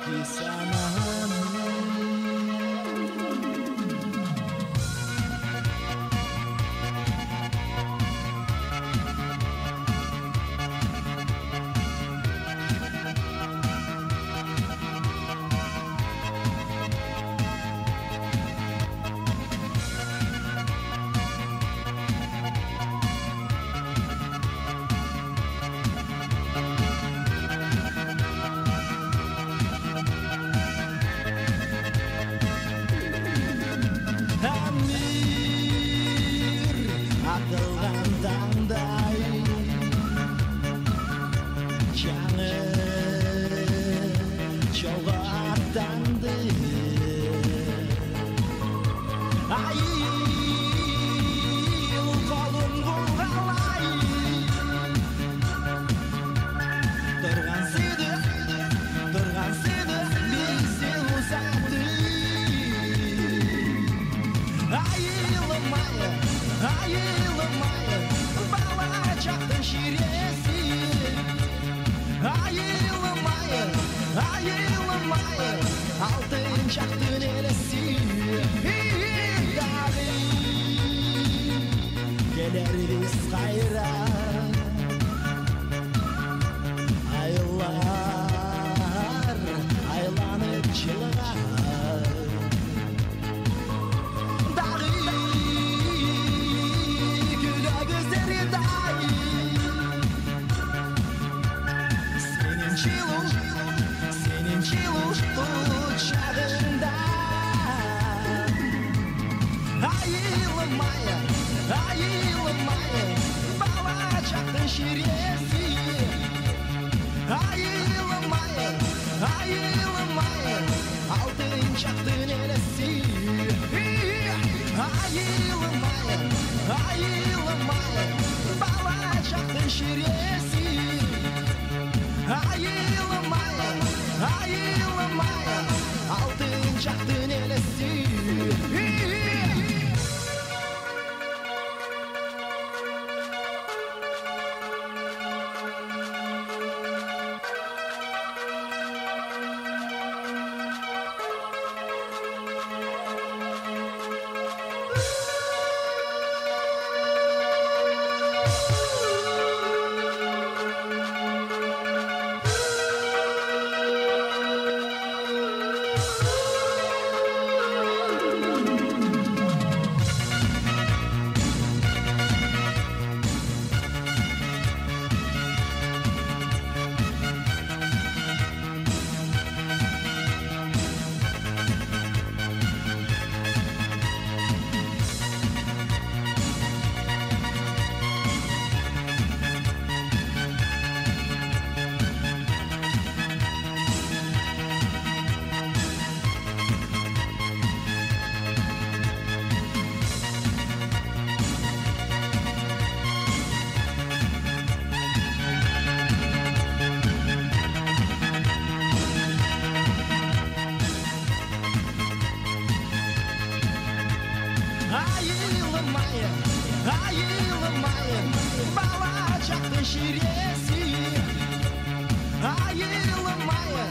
ешки санам. Атылған таңдай жаңы жолға аттанды. Айыл қолын бұлғалай тұрған сүйді бізде ұзатты. Айылымай, бала шақтың ширесі. Айылымай, алтын шақтың елесі. Дағы келер біз қайра, айлар айланып жылға. Senin çilu uçağında. Ayılmaya bala çaktın şiresi. Ayılmaya altın çaktın elesi. Ayılmaya bala çaktın şiresi. Ayılmaya altın çaktın elesi. Ayılmaya bala çaktın şiresi. Ayılmaya